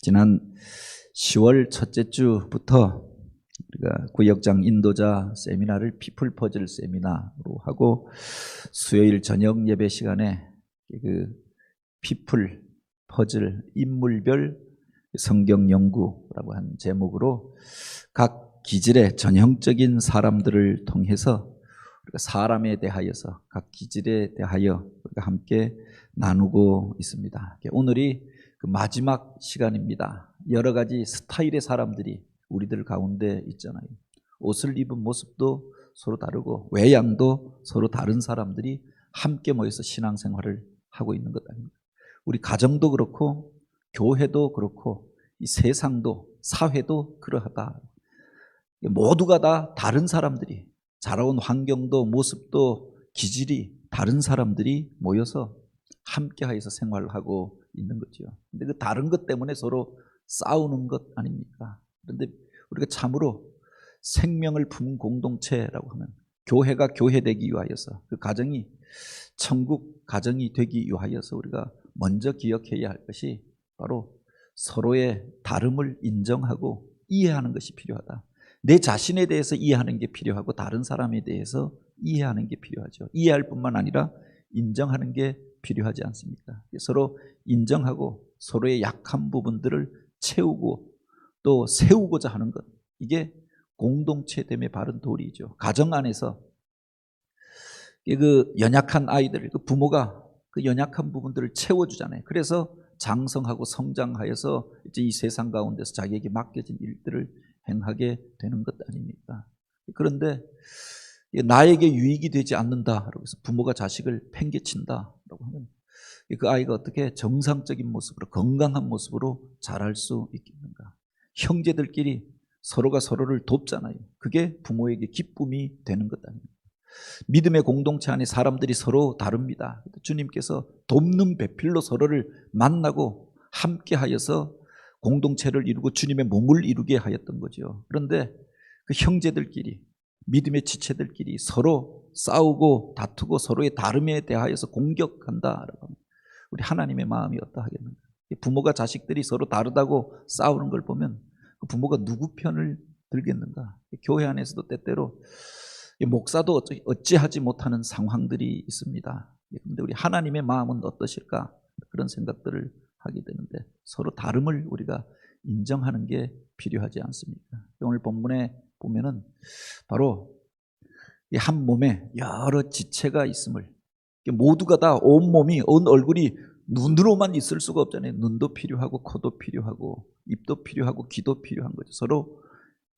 지난 10월 첫째 주부터 우리가 구역장 인도자 세미나를 피플 퍼즐 세미나로 하고, 수요일 저녁 예배 시간에 그 피플 퍼즐 인물별 성경 연구라고 하는 제목으로 각 기질의 전형적인 사람들을 통해서 우리가 사람에 대하여서 각 기질에 대하여 우리가 함께 나누고 있습니다. 오늘이 그 마지막 시간입니다. 여러 가지 스타일의 사람들이 우리들 가운데 있잖아요. 옷을 입은 모습도 서로 다르고 외양도 서로 다른 사람들이 함께 모여서 신앙생활을 하고 있는 것 아닙니까? 우리 가정도 그렇고 교회도 그렇고 이 세상도 사회도 그러하다. 모두가 다 다른 사람들이, 자라온 환경도 모습도 기질이 다른 사람들이 모여서 함께하여서 생활을 하고 있는 거죠. 근데 그 다른 것 때문에 서로 싸우는 것 아닙니까? 그런데 우리가 참으로 생명을 품은 공동체라고 하면 교회가 교회되기 위하여서, 그 가정이 천국 가정이 되기 위하여서 우리가 먼저 기억해야 할 것이 바로 서로의 다름을 인정하고 이해하는 것이 필요하다. 내 자신에 대해서 이해하는 게 필요하고 다른 사람에 대해서 이해하는 게 필요하죠. 이해할 뿐만 아니라 인정하는 게 필요하지 않습니까? 서로 인정하고 서로의 약한 부분들을 채우고 또 세우고자 하는 것, 이게 공동체됨의 바른 도리죠. 가정 안에서 그 연약한 아이들, 그 부모가 그 연약한 부분들을 채워주잖아요. 그래서 장성하고 성장하여서 이제 이 세상 가운데서 자기에게 맡겨진 일들을 행하게 되는 것 아닙니까? 그런데 나에게 유익이 되지 않는다라고 해서 부모가 자식을 팽개친다라고 하면 그 아이가 어떻게 정상적인 모습으로, 건강한 모습으로 자랄 수 있겠는가? 형제들끼리 서로가 서로를 돕잖아요. 그게 부모에게 기쁨이 되는 것 아닙니까? 믿음의 공동체 안에 사람들이 서로 다릅니다. 주님께서 돕는 배필로 서로를 만나고 함께하여서 공동체를 이루고 주님의 몸을 이루게 하였던 거죠. 그런데 그 형제들끼리, 믿음의 지체들끼리 서로 싸우고 다투고 서로의 다름에 대하여서 공격한다라고 하면 우리 하나님의 마음이 어떠하겠는가? 부모가 자식들이 서로 다르다고 싸우는 걸 보면 그 부모가 누구 편을 들겠는가? 교회 안에서도 때때로 목사도 어찌하지 못하는 상황들이 있습니다. 그런데 우리 하나님의 마음은 어떠실까? 그런 생각들을 하게 되는데, 서로 다름을 우리가 인정하는 게 필요하지 않습니까? 오늘 본문에 보면은 바로 이 한 몸에 여러 지체가 있음을, 모두가 다 온몸이, 온 얼굴이 눈으로만 있을 수가 없잖아요. 눈도 필요하고 코도 필요하고 입도 필요하고 귀도 필요한 거죠. 서로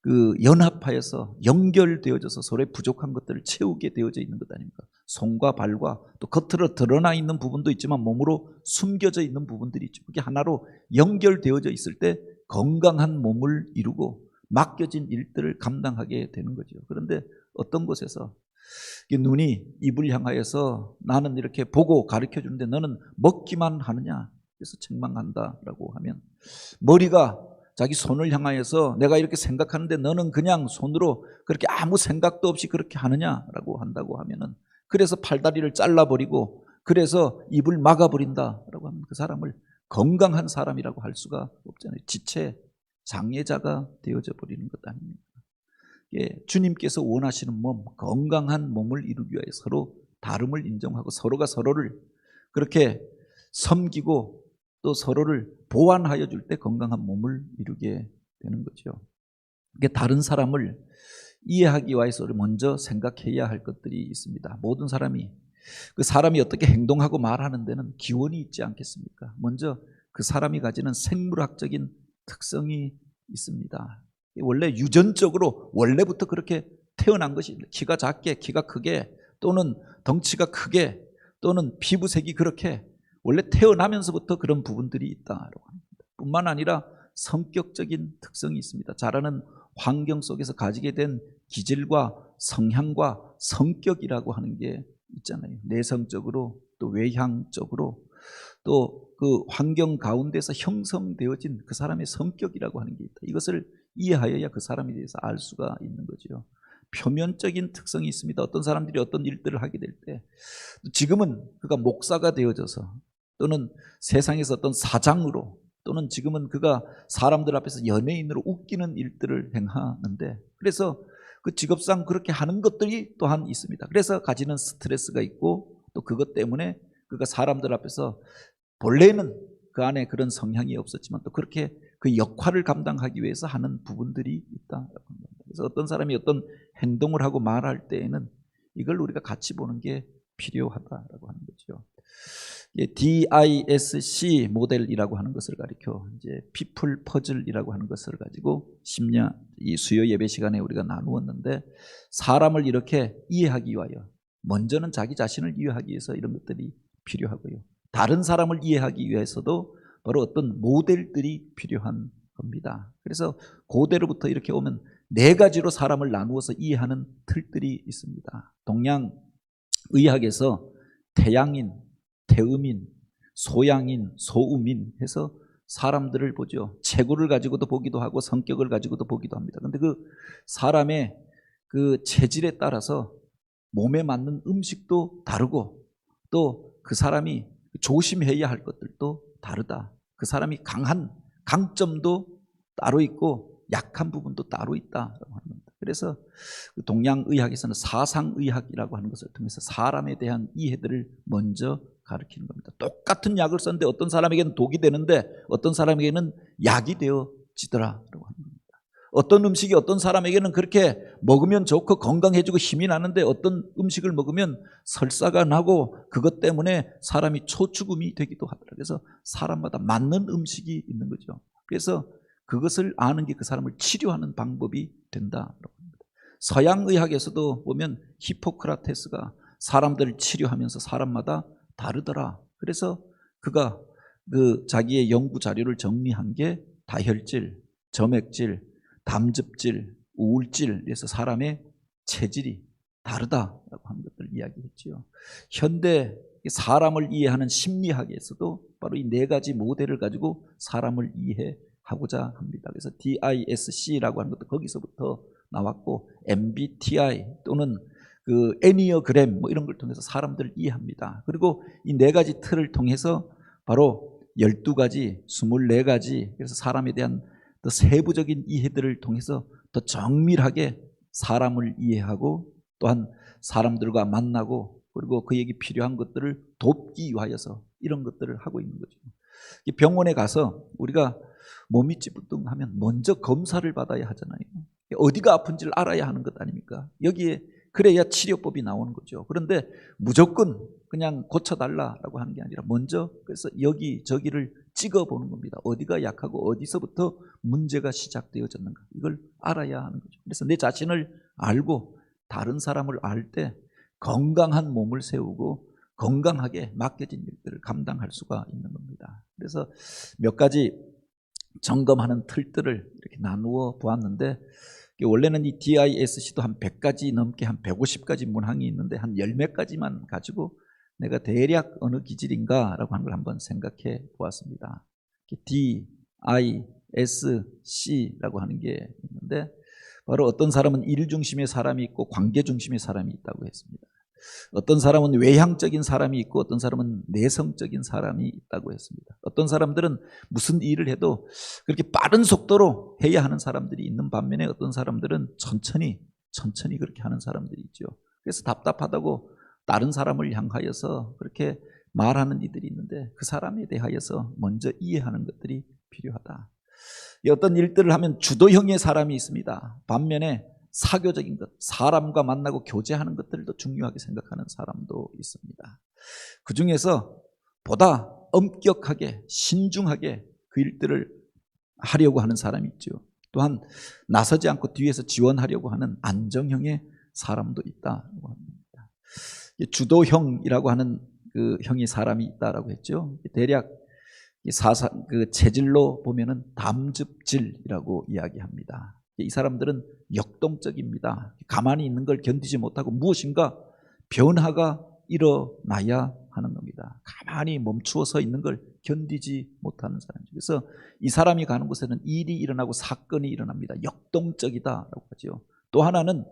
그 연합하여서 연결되어져서 서로의 부족한 것들을 채우게 되어져 있는 것 아닙니까? 손과 발과 또 겉으로 드러나 있는 부분도 있지만 몸으로 숨겨져 있는 부분들이 있죠. 그게 하나로 연결되어져 있을 때 건강한 몸을 이루고 맡겨진 일들을 감당하게 되는 거죠. 그런데 어떤 곳에서 눈이 입을 향하여서 나는 이렇게 보고 가르쳐 주는데 너는 먹기만 하느냐, 그래서 책망한다라고 하면, 머리가 자기 손을 향하여서 내가 이렇게 생각하는데 너는 그냥 손으로 그렇게 아무 생각도 없이 그렇게 하느냐라고 한다고 하면은, 그래서 팔다리를 잘라버리고 그래서 입을 막아버린다라고 하면 그 사람을 건강한 사람이라고 할 수가 없잖아요. 지체 장애자가 되어져 버리는 것 아닙니까? 주님께서 원하시는 몸, 건강한 몸을 이루기 위해 서로 다름을 인정하고 서로가 서로를 그렇게 섬기고 또 서로를 보완하여 줄 때 건강한 몸을 이루게 되는 거죠. 이게 다른 사람을 이해하기 위해서 먼저 생각해야 할 것들이 있습니다. 모든 사람이 그 사람이 어떻게 행동하고 말하는 데는 기원이 있지 않겠습니까? 먼저 그 사람이 가지는 생물학적인 특성이 있습니다. 원래 유전적으로 원래부터 그렇게 태어난 것이, 키가 작게, 키가 크게, 또는 덩치가 크게, 또는 피부색이 그렇게 원래 태어나면서부터 그런 부분들이 있다라고 합니다. 뿐만 아니라 성격적인 특성이 있습니다. 자라는 환경 속에서 가지게 된 기질과 성향과 성격이라고 하는 게 있잖아요. 내성적으로 또 외향적으로 또 그 환경 가운데서 형성되어진 그 사람의 성격이라고 하는 게 있다. 이것을 이해하여야 그 사람에 대해서 알 수가 있는 거죠. 표면적인 특성이 있습니다. 어떤 사람들이 어떤 일들을 하게 될 때, 지금은 그가 목사가 되어져서 또는 세상에서 어떤 사장으로 또는 지금은 그가 사람들 앞에서 연예인으로 웃기는 일들을 행하는데, 그래서 그 직업상 그렇게 하는 것들이 또한 있습니다. 그래서 가지는 스트레스가 있고, 또 그것 때문에 그가 사람들 앞에서 본래는 그 안에 그런 성향이 없었지만 또 그렇게 그 역할을 감당하기 위해서 하는 부분들이 있다. 그래서 어떤 사람이 어떤 행동을 하고 말할 때에는 이걸 우리가 같이 보는 게 필요하다라고 하는 거죠. DISC 모델이라고 하는 것을 가리켜 이제 피플 퍼즐이라고 하는 것을 가지고 심야 이 수요 예배 시간에 우리가 나누었는데, 사람을 이렇게 이해하기 위하여 먼저는 자기 자신을 이해하기 위해서 이런 것들이 필요하고요. 다른 사람을 이해하기 위해서도 바로 어떤 모델들이 필요한 겁니다. 그래서 고대로부터 이렇게 오면 4가지로 사람을 나누어서 이해하는 틀들이 있습니다. 동양의학에서 태양인, 태음인, 소양인, 소음인 해서 사람들을 보죠. 체구를 가지고도 보기도 하고 성격을 가지고도 보기도 합니다. 그런데 그 사람의 그 체질에 따라서 몸에 맞는 음식도 다르고, 또 그 사람이 조심해야 할 것들도 다르다. 그 사람이 강한 강점도 따로 있고 약한 부분도 따로 있다라고 하는 겁니다. 그래서 동양의학에서는 사상의학이라고 하는 것을 통해서 사람에 대한 이해들을 먼저 가르치는 겁니다. 똑같은 약을 썼는데 어떤 사람에게는 독이 되는데 어떤 사람에게는 약이 되어지더라라고 하는 겁니다. 어떤 음식이 어떤 사람에게는 그렇게 먹으면 좋고 건강해지고 힘이 나는데 어떤 음식을 먹으면 설사가 나고 그것 때문에 사람이 초죽음이 되기도 하더라. 그래서 사람마다 맞는 음식이 있는 거죠. 그래서 그것을 아는 게 그 사람을 치료하는 방법이 된다라고 합니다. 서양의학에서도 보면 히포크라테스가 사람들을 치료하면서 사람마다 다르더라. 그래서 그가 그 자기의 연구 자료를 정리한 게 다혈질, 점액질, 담즙질, 우울질에서 사람의 체질이 다르다라고 하는 것들을 이야기했지요. 현대 사람을 이해하는 심리학에서도 바로 이 4가지 모델을 가지고 사람을 이해하고자 합니다. 그래서 DISC라고 하는 것도 거기서부터 나왔고, MBTI 또는 그 애니어그램 뭐 이런 걸 통해서 사람들을 이해합니다. 그리고 이 4가지 틀을 통해서 바로 12가지, 24가지, 그래서 사람에 대한 더 세부적인 이해들을 통해서 더 정밀하게 사람을 이해하고 또한 사람들과 만나고 그리고 그에게 필요한 것들을 돕기 위하여서 이런 것들을 하고 있는 거죠. 병원에 가서 우리가 몸이 찌뿌둥하면 먼저 검사를 받아야 하잖아요. 어디가 아픈지를 알아야 하는 것 아닙니까? 여기에 그래야 치료법이 나오는 거죠. 그런데 무조건 그냥 고쳐달라고 하는 게 아니라 먼저 그래서 여기저기를 찍어보는 겁니다. 어디가 약하고 어디서부터 문제가 시작되어졌는가 이걸 알아야 하는 거죠. 그래서 내 자신을 알고 다른 사람을 알 때 건강한 몸을 세우고 건강하게 맡겨진 일들을 감당할 수가 있는 겁니다. 그래서 몇 가지 점검하는 틀들을 이렇게 나누어 보았는데, 원래는 이 DISC도 한 100가지 넘게 한 150가지 문항이 있는데 한 10몇 가지만 가지고 내가 대략 어느 기질인가라고 하는 걸 한번 생각해 보았습니다. DISC라고 하는 게 있는데, 바로 어떤 사람은 일 중심의 사람이 있고 관계 중심의 사람이 있다고 했습니다. 어떤 사람은 외향적인 사람이 있고 어떤 사람은 내성적인 사람이 있다고 했습니다. 어떤 사람들은 무슨 일을 해도 그렇게 빠른 속도로 해야 하는 사람들이 있는 반면에 어떤 사람들은 천천히 그렇게 하는 사람들이 있죠. 그래서 답답하다고 다른 사람을 향하여서 그렇게 말하는 이들이 있는데 그 사람에 대하여서 먼저 이해하는 것들이 필요하다. 어떤 일들을 하면 주도형의 사람이 있습니다. 반면에 사교적인 것, 사람과 만나고 교제하는 것들을 더 중요하게 생각하는 사람도 있습니다. 그 중에서 보다 엄격하게 신중하게 그 일들을 하려고 하는 사람이 있죠. 또한 나서지 않고 뒤에서 지원하려고 하는 안정형의 사람도 있다고 합니다. 주도형이라고 하는 그 형의 사람이 있다라고 했죠. 대략 그 체질로 보면은 담즙질이라고 이야기합니다. 이 사람들은 역동적입니다. 가만히 있는 걸 견디지 못하고 무엇인가 변화가 일어나야 하는 겁니다. 가만히 멈추어 서 있는 걸 견디지 못하는 사람이죠. 그래서 이 사람이 가는 곳에는 일이 일어나고 사건이 일어납니다. 역동적이다라고 하죠. 또 하나는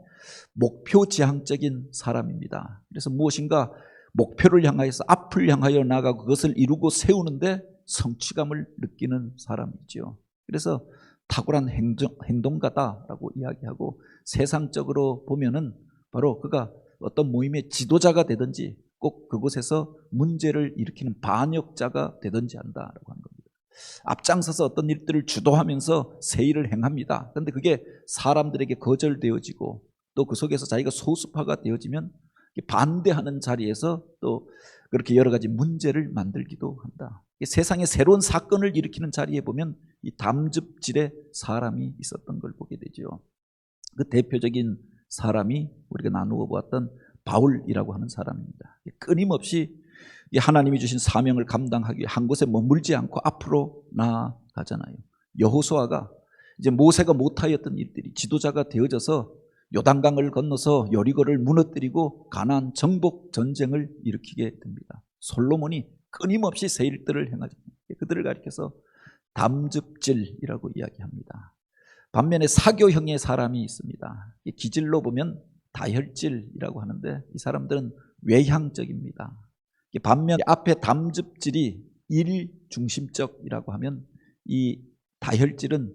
목표 지향적인 사람입니다. 그래서 무엇인가 목표를 향하여서 앞을 향하여 나가고 그것을 이루고 세우는데 성취감을 느끼는 사람이죠. 그래서 탁월한 행동가다라고 이야기하고, 세상적으로 보면은 바로 그가 어떤 모임의 지도자가 되든지 꼭 그곳에서 문제를 일으키는 반역자가 되든지 한다라고 하는 겁니다. 앞장서서 어떤 일들을 주도하면서 새 일을 행합니다. 그런데 그게 사람들에게 거절되어지고 또 그 속에서 자기가 소수파가 되어지면 반대하는 자리에서 또 그렇게 여러 가지 문제를 만들기도 한다. 세상에 새로운 사건을 일으키는 자리에 보면 이 담즙질의 사람이 있었던 걸 보게 되죠. 그 대표적인 사람이 우리가 나누어 보았던 바울이라고 하는 사람입니다. 끊임없이 하나님이 주신 사명을 감당하기 위해 한 곳에 머물지 않고 앞으로 나아가잖아요. 여호수아가 이제 모세가 못하였던 일들이 지도자가 되어져서 요단강을 건너서 여리고를 무너뜨리고 가나안 정복 전쟁을 일으키게 됩니다. 솔로몬이 끊임없이 새 일들을 행하죠. 그들을 가리켜서 담즙질이라고 이야기합니다. 반면에 사교형의 사람이 있습니다. 기질로 보면 다혈질이라고 하는데 이 사람들은 외향적입니다. 반면 앞에 담즙질이 일중심적이라고 하면 이 다혈질은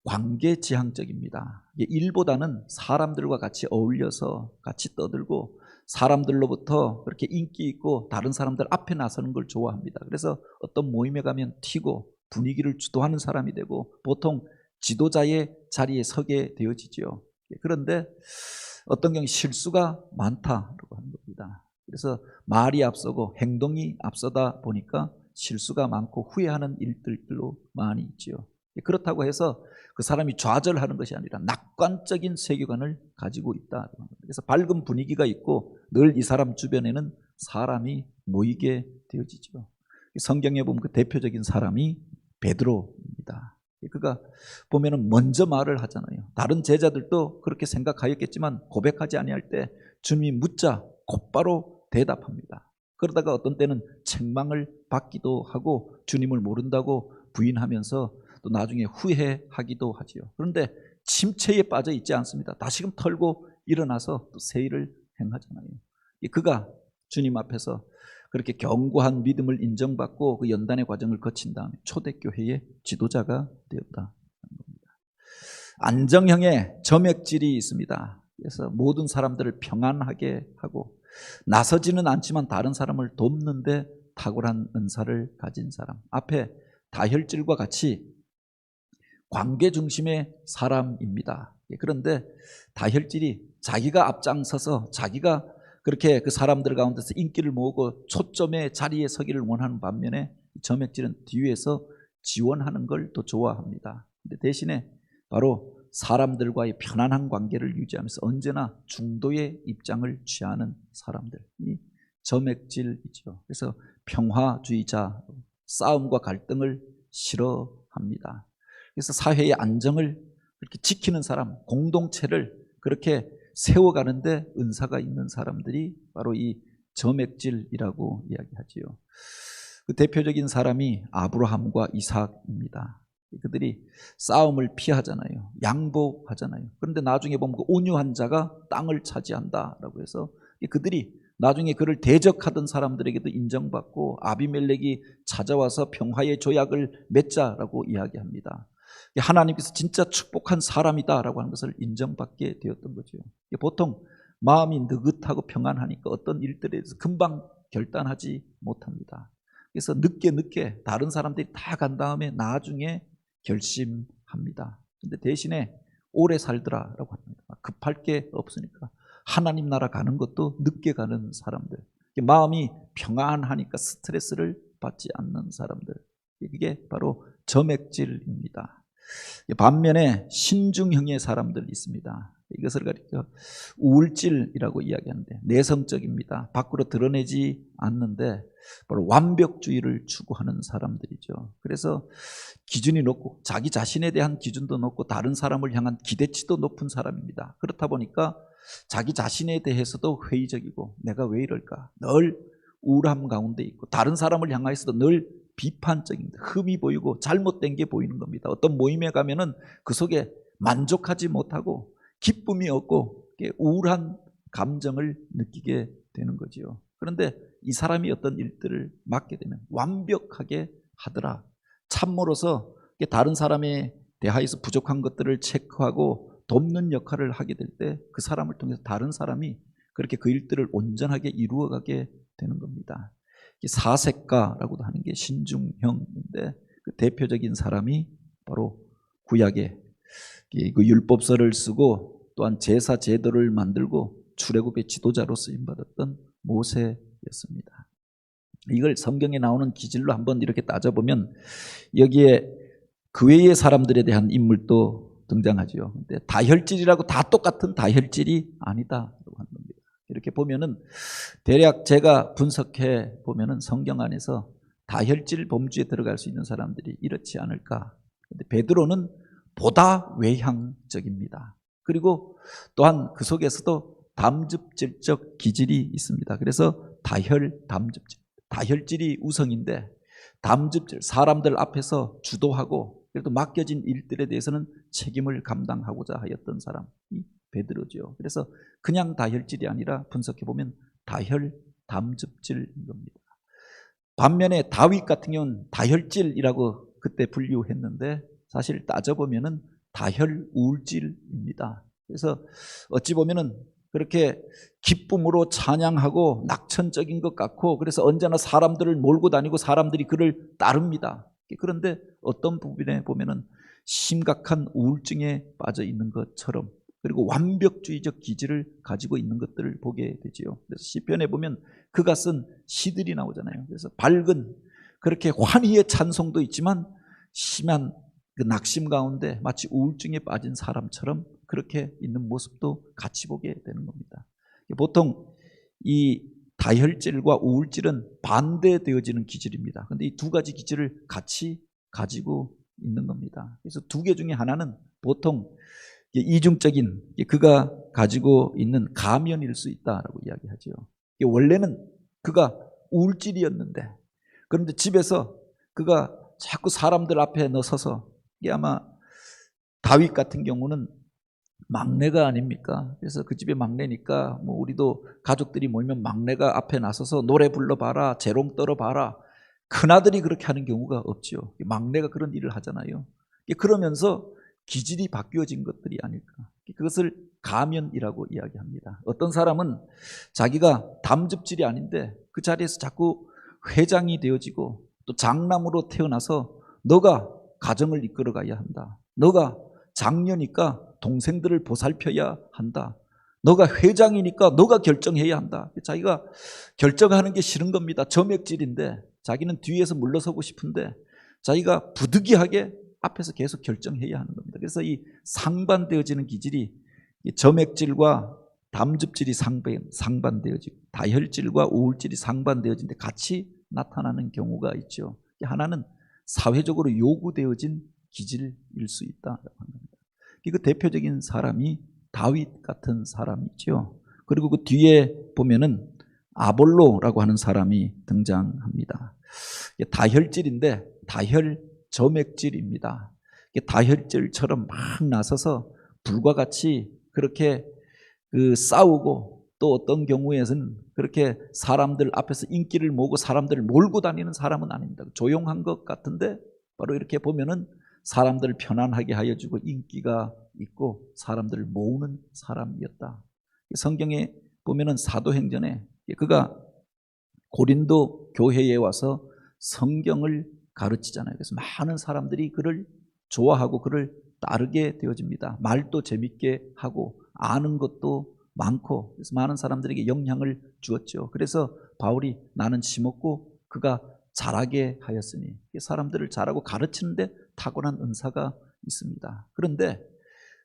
관계지향적입니다. 일보다는 사람들과 같이 어울려서 같이 떠들고 사람들로부터 그렇게 인기 있고 다른 사람들 앞에 나서는 걸 좋아합니다. 그래서 어떤 모임에 가면 튀고 분위기를 주도하는 사람이 되고 보통 지도자의 자리에 서게 되어지죠. 그런데 어떤 경우 실수가 많다라고 하는 겁니다. 그래서 말이 앞서고 행동이 앞서다 보니까 실수가 많고 후회하는 일들도 많이 있죠. 그렇다고 해서 그 사람이 좌절하는 것이 아니라 낙관적인 세계관을 가지고 있다. 그래서 밝은 분위기가 있고 늘 이 사람 주변에는 사람이 모이게 되어지죠. 성경에 보면 그 대표적인 사람이 베드로입니다. 그가 보면은 먼저 말을 하잖아요. 다른 제자들도 그렇게 생각하였겠지만 고백하지 아니할 때 주님이 묻자 곧바로 대답합니다. 그러다가 어떤 때는 책망을 받기도 하고 주님을 모른다고 부인하면서 또 나중에 후회하기도 하지요. 그런데 침체에 빠져 있지 않습니다. 다시금 털고 일어나서 또 새 일을 행하잖아요. 그가 주님 앞에서 그렇게 견고한 믿음을 인정받고 그 연단의 과정을 거친 다음에 초대교회의 지도자가 되었다. 안정형의 점액질이 있습니다. 그래서 모든 사람들을 평안하게 하고 나서지는 않지만 다른 사람을 돕는 데 탁월한 은사를 가진 사람. 앞에 다혈질과 같이 관계 중심의 사람입니다. 그런데 다혈질이 자기가 앞장서서 자기가 그렇게 그 사람들 가운데서 인기를 모으고 초점의 자리에 서기를 원하는 반면에 점액질은 뒤에서 지원하는 걸 더 좋아합니다. 근데 대신에 바로 사람들과의 편안한 관계를 유지하면서 언제나 중도의 입장을 취하는 사람들이 점액질이죠. 그래서 평화주의자, 싸움과 갈등을 싫어합니다. 그래서 사회의 안정을 그렇게 지키는 사람, 공동체를 그렇게 세워가는데 은사가 있는 사람들이 바로 이 점액질이라고 이야기하지요. 그 대표적인 사람이 아브라함과 이삭입니다. 그들이 싸움을 피하잖아요. 양보하잖아요. 그런데 나중에 보면 그 온유한 자가 땅을 차지한다라고 해서 그들이 나중에 그를 대적하던 사람들에게도 인정받고 아비멜렉이 찾아와서 평화의 조약을 맺자라고 이야기합니다. 하나님께서 진짜 축복한 사람이다라고 하는 것을 인정받게 되었던 거죠. 보통 마음이 느긋하고 평안하니까 어떤 일들에 대해서 금방 결단하지 못합니다. 그래서 늦게 다른 사람들이 다 간 다음에 나중에 결심합니다. 근데 대신에 오래 살더라라고 합니다. 급할 게 없으니까 하나님 나라 가는 것도 늦게 가는 사람들, 마음이 평안하니까 스트레스를 받지 않는 사람들, 이게 바로 점액질입니다. 반면에 신중형의 사람들이 있습니다. 이것을 가리켜 우울질이라고 이야기하는데 내성적입니다. 밖으로 드러내지 않는데 바로 완벽주의를 추구하는 사람들이죠. 그래서 기준이 높고 자기 자신에 대한 기준도 높고 다른 사람을 향한 기대치도 높은 사람입니다. 그렇다 보니까 자기 자신에 대해서도 회의적이고 내가 왜 이럴까 늘 우울함 가운데 있고 다른 사람을 향하여서도 늘 비판적입니다. 흠이 보이고 잘못된 게 보이는 겁니다. 어떤 모임에 가면은 그 속에 만족하지 못하고 기쁨이 없고 우울한 감정을 느끼게 되는 거지요. 그런데 이 사람이 어떤 일들을 맡게 되면 완벽하게 하더라. 참모로서 다른 사람에 대하여서 부족한 것들을 체크하고 돕는 역할을 하게 될 때 그 사람을 통해서 다른 사람이 그렇게 그 일들을 온전하게 이루어가게 되는 겁니다. 사색가라고도 하는 게 신중형인데 그 대표적인 사람이 바로 구약에 그 율법서를 쓰고 또한 제사 제도를 만들고 출애굽의 지도자로 쓰임받았던 모세였습니다. 이걸 성경에 나오는 기질로 한번 이렇게 따져보면 여기에 그 외의 사람들에 대한 인물도 등장하죠. 근데 다혈질이라고 다 똑같은 다혈질이 아니다라고 하는 겁니다. 이렇게 보면은 대략 제가 분석해 보면은 성경 안에서 다혈질 범주에 들어갈 수 있는 사람들이 이렇지 않을까. 근데 베드로는 보다 외향적입니다. 그리고 또한 그 속에서도 담즙질적 기질이 있습니다. 그래서 다혈담즙질, 다혈질이 우성인데 담즙질, 사람들 앞에서 주도하고 그래도 맡겨진 일들에 대해서는 책임을 감당하고자 하였던 사람이 베드로죠. 그래서 그냥 다혈질이 아니라 분석해보면 다혈담즙질인 겁니다. 반면에 다윗 같은 경우는 다혈질이라고 그때 분류했는데 사실 따져보면은 다혈우울질입니다. 그래서 어찌 보면은 그렇게 기쁨으로 찬양하고 낙천적인 것 같고 그래서 언제나 사람들을 몰고 다니고 사람들이 그를 따릅니다. 그런데 어떤 부분에 보면은 심각한 우울증에 빠져 있는 것처럼 그리고 완벽주의적 기질을 가지고 있는 것들을 보게 되지요. 그래서 시편에 보면 그가 쓴 시들이 나오잖아요. 그래서 밝은 그렇게 환희의 찬송도 있지만 심한 그 낙심 가운데 마치 우울증에 빠진 사람처럼 그렇게 있는 모습도 같이 보게 되는 겁니다. 보통 이 다혈질과 우울질은 반대되어지는 기질입니다. 그런데 이 두 가지 기질을 같이 가지고 있는 겁니다. 그래서 두 개 중에 하나는 보통 이중적인 그가 가지고 있는 가면일 수 있다라고 이야기하죠. 원래는 그가 우울질이었는데 그런데 집에서 그가 자꾸 사람들 앞에 서서 이게 아마 다윗 같은 경우는 막내가 아닙니까? 그래서 그 집의 막내니까 뭐 우리도 가족들이 모이면 막내가 앞에 나서서 노래 불러봐라, 재롱 떨어봐라. 큰아들이 그렇게 하는 경우가 없죠. 막내가 그런 일을 하잖아요. 그러면서 기질이 바뀌어진 것들이 아닐까. 그것을 가면이라고 이야기합니다. 어떤 사람은 자기가 담즙질이 아닌데 그 자리에서 자꾸 회장이 되어지고 또 장남으로 태어나서 너가 가정을 이끌어가야 한다. 너가 장녀니까 동생들을 보살펴야 한다. 너가 회장이니까 너가 결정해야 한다. 자기가 결정하는 게 싫은 겁니다. 점액질인데 자기는 뒤에서 물러서고 싶은데 자기가 부득이하게 앞에서 계속 결정해야 하는 겁니다. 그래서 이 상반되어지는 기질이 점액질과 담즙질이 상반되어지고 다혈질과 우울질이 상반되어지는데 같이 나타나는 경우가 있죠. 하나는 사회적으로 요구되어진 기질일 수 있다라고 합니다. 그 대표적인 사람이 다윗 같은 사람이죠. 그리고 그 뒤에 보면은 아볼로라고 하는 사람이 등장합니다. 다혈질인데 다혈점액질입니다. 다혈질처럼 막 나서서 불과 같이 그렇게 싸우고 또 어떤 경우에는 그렇게 사람들 앞에서 인기를 모으고 사람들을 몰고 다니는 사람은 아닙니다. 조용한 것 같은데 바로 이렇게 보면은 사람들을 편안하게 하여주고 인기가 있고 사람들을 모으는 사람이었다. 성경에 보면은 사도행전에 그가 고린도 교회에 와서 성경을 가르치잖아요. 그래서 많은 사람들이 그를 좋아하고 그를 따르게 되어집니다. 말도 재밌게 하고 아는 것도 많고 그래서 많은 사람들에게 영향을 주었죠. 그래서 바울이 나는 심었고 그가 자라게 하였으니 사람들을 잘하고 가르치는데 탁월한 은사가 있습니다. 그런데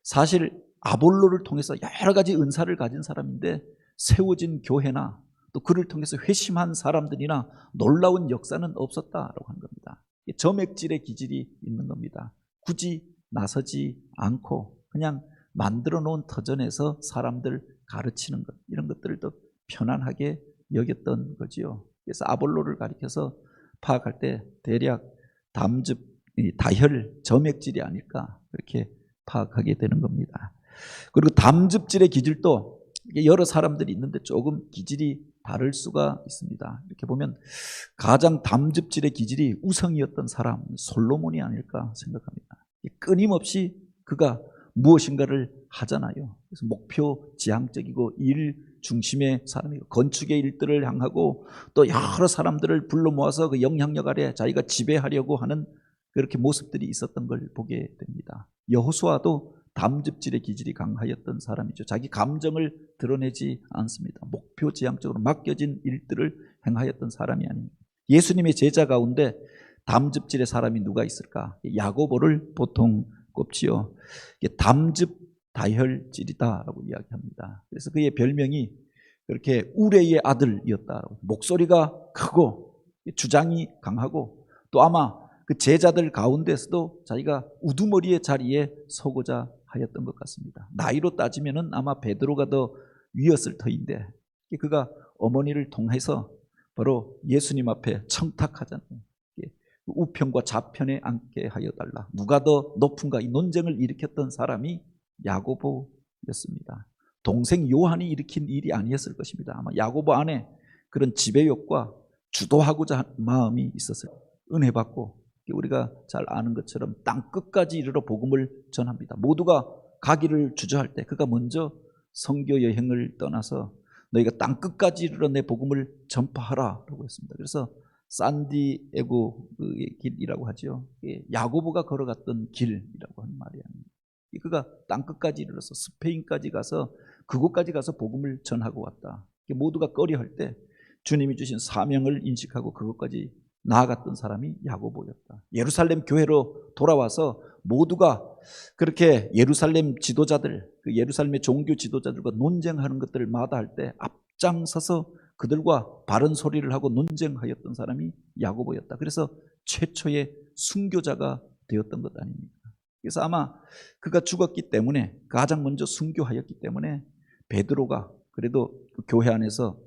사실 아볼로를 통해서 여러 가지 은사를 가진 사람인데 세워진 교회나 또 그를 통해서 회심한 사람들이나 놀라운 역사는 없었다라고 하는 겁니다. 점액질의 기질이 있는 겁니다. 굳이 나서지 않고 그냥 만들어 놓은 터전에서 사람들 가르치는 것 이런 것들을 더 편안하게 여겼던 거지요. 그래서 아볼로를 가리켜서 파악할 때 대략 다혈 점액질이 아닐까 그렇게 파악하게 되는 겁니다. 그리고 담즙질의 기질도 여러 사람들이 있는데 조금 기질이 다를 수가 있습니다. 이렇게 보면 가장 담즙질의 기질이 우성이었던 사람 솔로몬이 아닐까 생각합니다. 끊임없이 그가 무엇인가를 하잖아요. 그래서 목표 지향적이고 일 중심의 사람이고 건축의 일들을 향하고 또 여러 사람들을 불러 모아서 그 영향력 아래 자기가 지배하려고 하는 그렇게 모습들이 있었던 걸 보게 됩니다. 여호수아도 담즙질의 기질이 강하였던 사람이죠. 자기 감정을 드러내지 않습니다. 목표 지향적으로 맡겨진 일들을 행하였던 사람이 아닙니다. 예수님의 제자 가운데 담즙질의 사람이 누가 있을까? 야고보를 보통 꼽지요. 담즙 다혈질이다라고 이야기합니다. 그래서 그의 별명이 그렇게 우레의 아들이었다. 목소리가 크고 주장이 강하고 또 아마 그 제자들 가운데서도 자기가 우두머리의 자리에 서고자 하였던 것 같습니다. 나이로 따지면은 아마 베드로가 더 위였을 터인데 그가 어머니를 통해서 바로 예수님 앞에 청탁하잖아요. 우편과 좌편에 앉게 하여 달라. 누가 더 높은가 이 논쟁을 일으켰던 사람이 야고보였습니다. 동생 요한이 일으킨 일이 아니었을 것입니다. 아마 야고보 안에 그런 지배욕과 주도하고자 하는 마음이 있었어요. 은혜 받고 우리가 잘 아는 것처럼 땅 끝까지 이르러 복음을 전합니다. 모두가 가기를 주저할 때 그가 먼저 선교 여행을 떠나서 너희가 땅 끝까지 이르러 내 복음을 전파하라라고 했습니다. 그래서 산디에고 길이라고 하죠. 야고보가 걸어갔던 길이라고 하는 말이 아닙니다. 그가 땅 끝까지 이르러서 스페인까지 가서 그곳까지 가서 복음을 전하고 왔다. 모두가 꺼려할 때 주님이 주신 사명을 인식하고 그것까지 나아갔던 사람이 야고보였다. 예루살렘 교회로 돌아와서 모두가 그렇게 예루살렘 지도자들, 그 예루살렘의 종교 지도자들과 논쟁하는 것들을 마다할 때 앞장서서 그들과 바른 소리를 하고 논쟁하였던 사람이 야고보였다. 그래서 최초의 순교자가 되었던 것 아닙니까? 그래서 아마 그가 죽었기 때문에 가장 먼저 순교하였기 때문에 베드로가 그래도 교회 안에서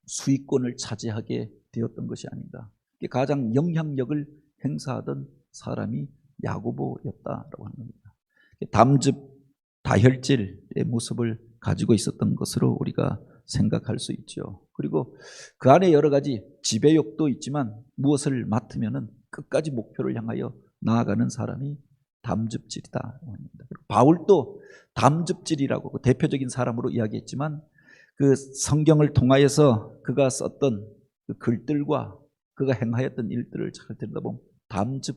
수익권을 차지하게 되었던 것이 아닌가. 가장 영향력을 행사하던 사람이 야고보였다라고 하는 겁니다. 담즙 다혈질의 모습을 가지고 있었던 것으로 우리가 생각할 수 있죠. 그리고 그 안에 여러 가지 지배욕도 있지만 무엇을 맡으면은 끝까지 목표를 향하여 나아가는 사람이 담즙질이다라고 합니다. 바울도 담즙질이라고 대표적인 사람으로 이야기했지만 그 성경을 통하여서 그가 썼던 그 글들과 그가 행하였던 일들을 잘 들여다보면 담즙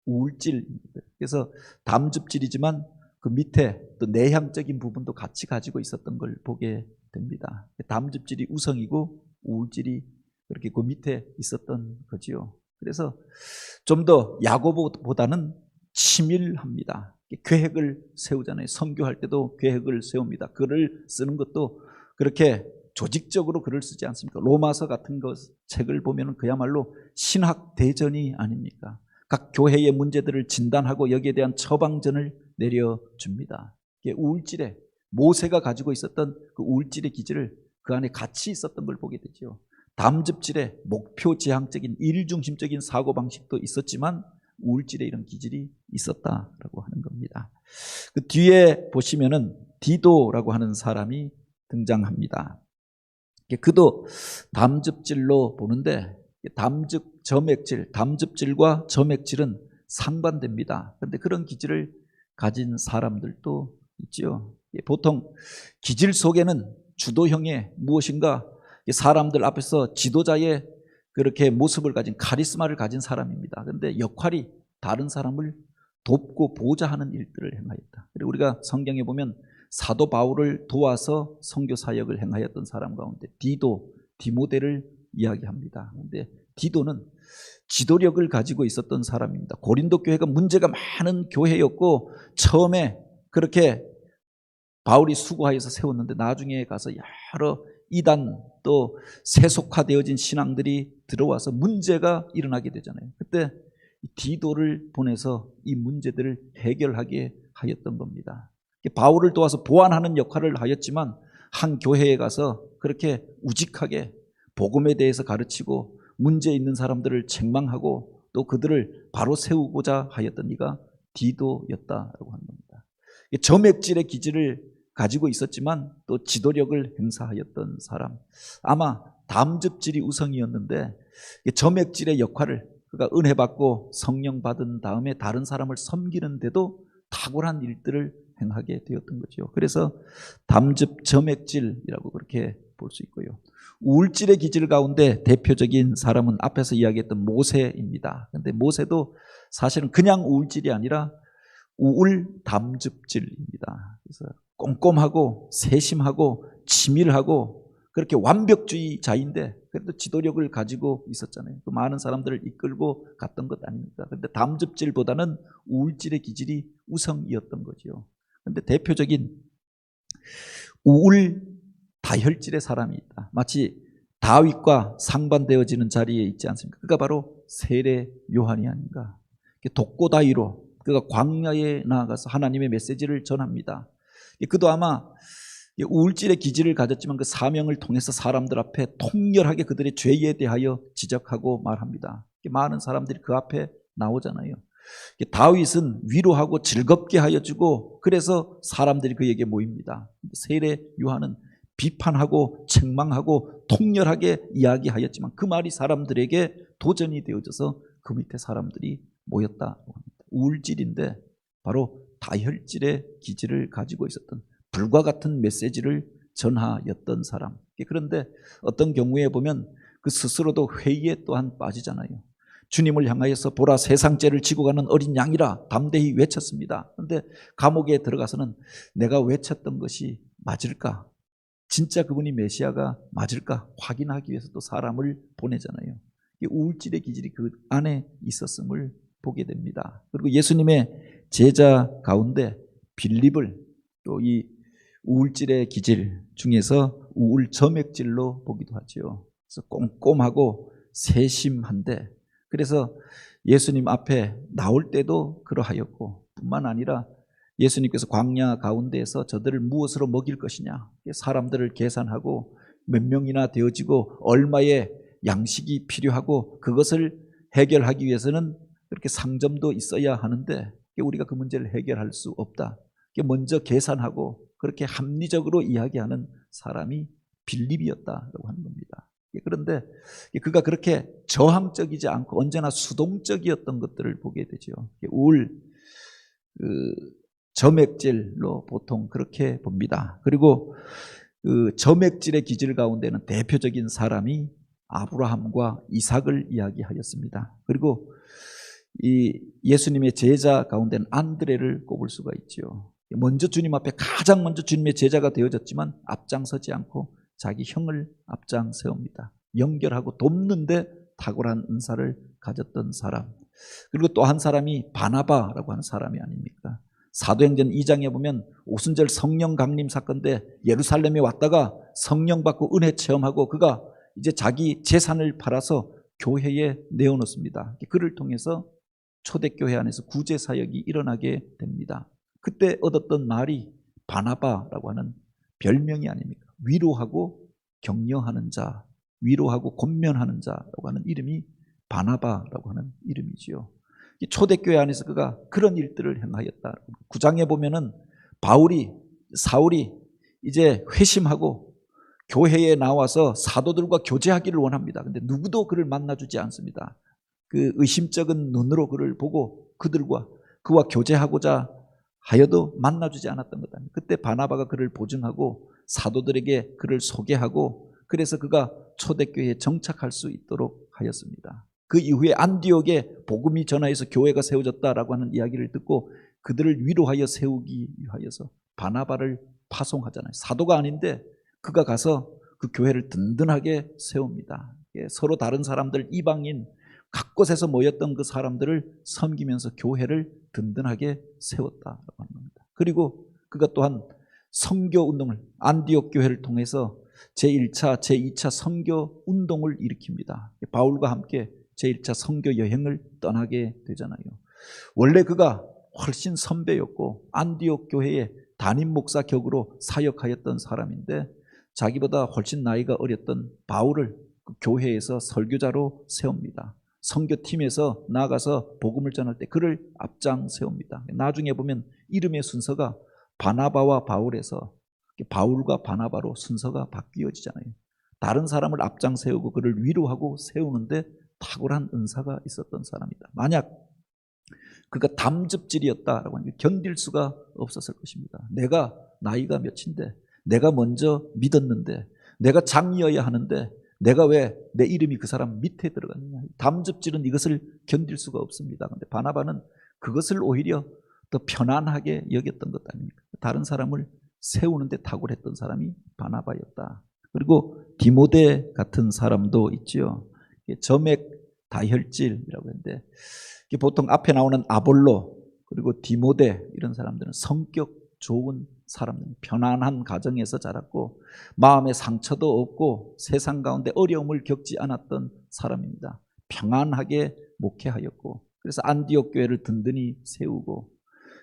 우울질입니다. 그래서 담즙질이지만 그 밑에 또 내향적인 부분도 같이 가지고 있었던 걸 보게 됩니다. 담즙질이 우성이고 우울질이 그렇게 그 밑에 있었던 거지요. 그래서 좀 더 야고보보다는 치밀합니다. 계획을 세우잖아요. 선교할 때도 계획을 세웁니다. 글을 쓰는 것도 그렇게 조직적으로 글을 쓰지 않습니까? 로마서 같은 책을 보면 그야말로 신학 대전이 아닙니까? 각 교회의 문제들을 진단하고 여기에 대한 처방전을 내려줍니다. 우울질에 모세가 가지고 있었던 그 우울질의 기질을 그 안에 같이 있었던 걸 보게 되죠. 담즙질에 목표 지향적인 일중심적인 사고방식도 있었지만 우울질에 이런 기질이 있었다라고 하는 겁니다. 그 뒤에 보시면은 디도라고 하는 사람이 등장합니다. 그도 담즙질로 보는데 담즙질과 점액질은 상반됩니다. 그런데 그런 기질을 가진 사람들도 있지요. 보통 기질 속에는 주도형의 무엇인가 사람들 앞에서 지도자의 그렇게 모습을 가진 카리스마를 가진 사람입니다. 그런데 역할이 다른 사람을 돕고 보호자하는 일들을 행하였다. 그리고 우리가 성경에 보면 사도 바울을 도와서 선교 사역을 행하였던 사람 가운데 디모데를 이야기합니다. 그런데 디도는 지도력을 가지고 있었던 사람입니다. 고린도 교회가 문제가 많은 교회였고 처음에 그렇게 바울이 수고하여서 세웠는데 나중에 가서 여러 이단 또 세속화되어진 신앙들이 들어와서 문제가 일어나게 되잖아요. 그때 디도를 보내서 이 문제들을 해결하게 하였던 겁니다. 바울을 도와서 보완하는 역할을 하였지만 한 교회에 가서 그렇게 우직하게 복음에 대해서 가르치고 문제 있는 사람들을 책망하고 또 그들을 바로 세우고자 하였던 이가 디도였다라고 하는 겁니다. 점액질의 기질을 가지고 있었지만 또 지도력을 행사하였던 사람, 아마 담즙질이 우성이었는데 점액질의 역할을 그가 은혜 받고 성령 받은 다음에 다른 사람을 섬기는데도 탁월한 일들을 행하게 되었던 거죠. 그래서 담즙 점액질이라고 그렇게 볼 수 있고요. 우울질의 기질 가운데 대표적인 사람은 앞에서 이야기했던 모세입니다. 그런데 모세도 사실은 그냥 우울질이 아니라 우울 담즙질입니다. 그래서 꼼꼼하고 세심하고 치밀하고 그렇게 완벽주의자인데 그래도 지도력을 가지고 있었잖아요. 그 많은 사람들을 이끌고 갔던 것 아닙니까? 그런데 담즙질보다는 우울질의 기질이 우성이었던 거죠. 그런데 대표적인 우울 다혈질의 사람이 있다. 마치 다윗과 상반되어지는 자리에 있지 않습니까? 그가 바로 세례 요한이 아닌가. 독고다이로 그가 광야에 나아가서 하나님의 메시지를 전합니다. 그도 아마 우울질의 기질을 가졌지만 그 사명을 통해서 사람들 앞에 통렬하게 그들의 죄에 대하여 지적하고 말합니다. 많은 사람들이 그 앞에 나오잖아요. 다윗은 위로하고 즐겁게 하여 주고 그래서 사람들이 그에게 모입니다. 세례 요한은 비판하고 책망하고 통렬하게 이야기하였지만 그 말이 사람들에게 도전이 되어져서 그 밑에 사람들이 모였다고 합니다. 우울질인데 바로 다혈질의 기질을 가지고 있었던 불과 같은 메시지를 전하였던 사람. 그런데 어떤 경우에 보면 그 스스로도 회의에 또한 빠지잖아요. 주님을 향하여서 보라 세상 죄를 지고 가는 어린 양이라 담대히 외쳤습니다. 그런데 감옥에 들어가서는 내가 외쳤던 것이 맞을까? 진짜 그분이 메시아가 맞을까? 확인하기 위해서 또 사람을 보내잖아요. 우울질의 기질이 그 안에 있었음을 보게 됩니다. 그리고 예수님의 제자 가운데 빌립을 또 이 우울질의 기질 중에서 우울점액질로 보기도 하죠. 그래서 꼼꼼하고 세심한데 그래서 예수님 앞에 나올 때도 그러하였고 뿐만 아니라 예수님께서 광야 가운데에서 저들을 무엇으로 먹일 것이냐 사람들을 계산하고 몇 명이나 되어지고 얼마의 양식이 필요하고 그것을 해결하기 위해서는 그렇게 상점도 있어야 하는데 우리가 그 문제를 해결할 수 없다. 먼저 계산하고 그렇게 합리적으로 이야기하는 사람이 빌립이었다고 하는 겁니다. 그런데 그가 그렇게 저항적이지 않고 언제나 수동적이었던 것들을 보게 되죠. 우울, 점액질로 보통 그렇게 봅니다. 그리고 그 점액질의 기질 가운데는 대표적인 사람이 아브라함과 이삭을 이야기하였습니다. 그리고 이 예수님의 제자 가운데는 안드레를 꼽을 수가 있죠. 먼저 주님 앞에 가장 먼저 주님의 제자가 되어졌지만 앞장서지 않고 자기 형을 앞장 세웁니다. 연결하고 돕는데 탁월한 은사를 가졌던 사람. 그리고 또 한 사람이 바나바라고 하는 사람이 아닙니까? 사도행전 2장에 보면 오순절 성령 강림 사건 때 예루살렘에 왔다가 성령 받고 은혜 체험하고 그가 이제 자기 재산을 팔아서 교회에 내어놓습니다. 그를 통해서 초대교회 안에서 구제 사역이 일어나게 됩니다. 그때 얻었던 말이 바나바라고 하는 별명이 아닙니까? 위로하고 격려하는 자, 위로하고 권면하는 자라고 하는 이름이 바나바라고 하는 이름이지요. 초대교회 안에서 그가 그런 일들을 행하였다. 9장에 보면은 사울이 이제 회심하고 교회에 나와서 사도들과 교제하기를 원합니다. 근데 누구도 그를 만나주지 않습니다. 그 의심쩍은 눈으로 그를 보고 그와 교제하고자 하여도 만나주지 않았던 것 아닙니까? 그때 바나바가 그를 보증하고 사도들에게 그를 소개하고 그래서 그가 초대교회에 정착할 수 있도록 하였습니다. 그 이후에 안디옥에 복음이 전하여서 교회가 세워졌다라고 하는 이야기를 듣고 그들을 위로하여 세우기 위하여서 바나바를 파송하잖아요. 사도가 아닌데 그가 가서 그 교회를 든든하게 세웁니다. 서로 다른 사람들 이방인 각 곳에서 모였던 그 사람들을 섬기면서 교회를 든든하게 세웠다라고 하는 겁니다. 그리고 그가 또한 선교 운동을 안디옥 교회를 통해서 제1차, 제2차 선교 운동을 일으킵니다. 바울과 함께 제1차 선교 여행을 떠나게 되잖아요. 원래 그가 훨씬 선배였고 안디옥 교회의 담임 목사 격으로 사역하였던 사람인데 자기보다 훨씬 나이가 어렸던 바울을 그 교회에서 설교자로 세웁니다. 선교팀에서 나가서 복음을 전할 때 그를 앞장 세웁니다. 나중에 보면 이름의 순서가 바나바와 바울에서 바울과 바나바로 순서가 바뀌어지잖아요. 다른 사람을 앞장 세우고 그를 위로하고 세우는데 탁월한 은사가 있었던 사람이다. 만약 그가 담즙질이었다라고 하는 게 견딜 수가 없었을 것입니다. 내가 나이가 몇인데, 내가 먼저 믿었는데, 내가 장이어야 하는데 내가 왜 내 이름이 그 사람 밑에 들어갔느냐. 담즙질은 이것을 견딜 수가 없습니다. 그런데 바나바는 그것을 오히려 더 편안하게 여겼던 것 아닙니까? 다른 사람을 세우는데 탁월했던 사람이 바나바였다. 그리고 디모데 같은 사람도 있지요. 점액 다혈질이라고 하는데, 보통 앞에 나오는 아볼로 그리고 디모데 이런 사람들은 성격 좋은 사람들, 편안한 가정에서 자랐고 마음에 상처도 없고 세상 가운데 어려움을 겪지 않았던 사람입니다. 평안하게 목회하였고, 그래서 안디옥 교회를 든든히 세우고,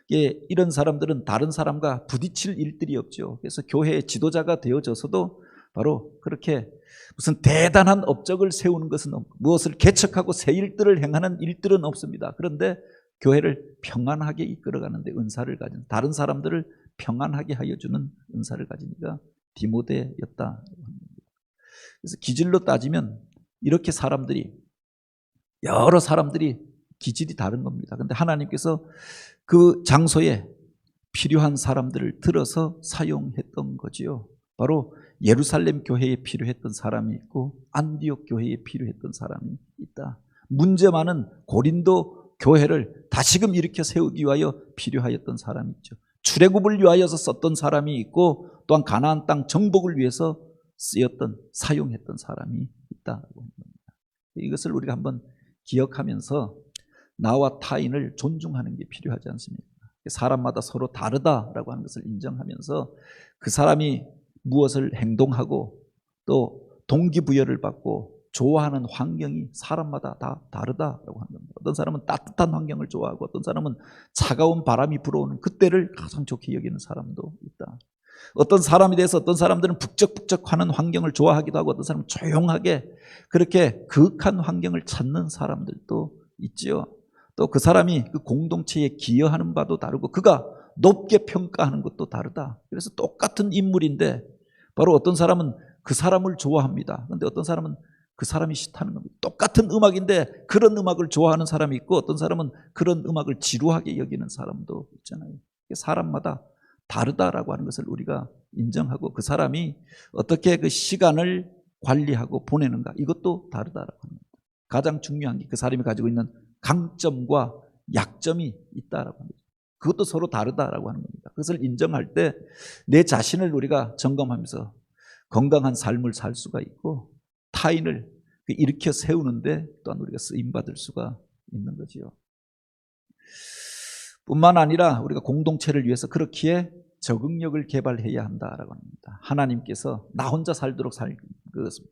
이런 사람들은 다른 사람과 부딪힐 일들이 없죠. 그래서 교회의 지도자가 되어져서도 바로 그렇게 무슨 대단한 업적을 세우는 것은 없고, 무엇을 개척하고 새 일들을 행하는 일들은 없습니다. 그런데 교회를 평안하게 이끌어가는데 은사를 가진, 다른 사람들을 평안하게 하여주는 은사를 가진 이가 디모데였다. 그래서 기질로 따지면 이렇게 여러 사람들이 기질이 다른 겁니다. 그런데 하나님께서 그 장소에 필요한 사람들을 들어서 사용했던 거지요. 바로 예루살렘 교회에 필요했던 사람이 있고 안디옥 교회에 필요했던 사람이 있다. 문제 많은 고린도 교회를 다시금 일으켜 세우기 위하여 필요하였던 사람이 있죠. 출애굽을 위하여서 썼던 사람이 있고, 또한 가나안 땅 정복을 위해서 사용했던 사람이 있다고 합니다. 이것을 우리가 한번 기억하면서 나와 타인을 존중하는 게 필요하지 않습니까? 사람마다 서로 다르다라고 하는 것을 인정하면서 그 사람이 무엇을 행동하고 또 동기부여를 받고 좋아하는 환경이 사람마다 다 다르다라고 하는 겁니다. 어떤 사람은 따뜻한 환경을 좋아하고 어떤 사람은 차가운 바람이 불어오는 그때를 가장 좋게 여기는 사람도 있다. 어떤 사람에 대해서 어떤 사람들은 북적북적하는 환경을 좋아하기도 하고 어떤 사람은 조용하게 그렇게 그윽한 환경을 찾는 사람들도 있지요. 또 그 사람이 그 공동체에 기여하는 바도 다르고 그가 높게 평가하는 것도 다르다. 그래서 똑같은 인물인데 바로 어떤 사람은 그 사람을 좋아합니다. 그런데 어떤 사람은 그 사람이 싫다는 겁니다. 똑같은 음악인데 그런 음악을 좋아하는 사람이 있고 어떤 사람은 그런 음악을 지루하게 여기는 사람도 있잖아요. 사람마다 다르다라고 하는 것을 우리가 인정하고 그 사람이 어떻게 그 시간을 관리하고 보내는가 이것도 다르다라고 하는 겁니다. 가장 중요한 게 그 사람이 가지고 있는 강점과 약점이 있다라고 합니다. 그것도 서로 다르다라고 하는 겁니다. 그것을 인정할 때 내 자신을 우리가 점검하면서 건강한 삶을 살 수가 있고 타인을 일으켜 세우는데 또한 우리가 쓰임받을 수가 있는 거지요. 뿐만 아니라 우리가 공동체를 위해서 그렇기에 적응력을 개발해야 한다라고 합니다. 하나님께서 나 혼자 살도록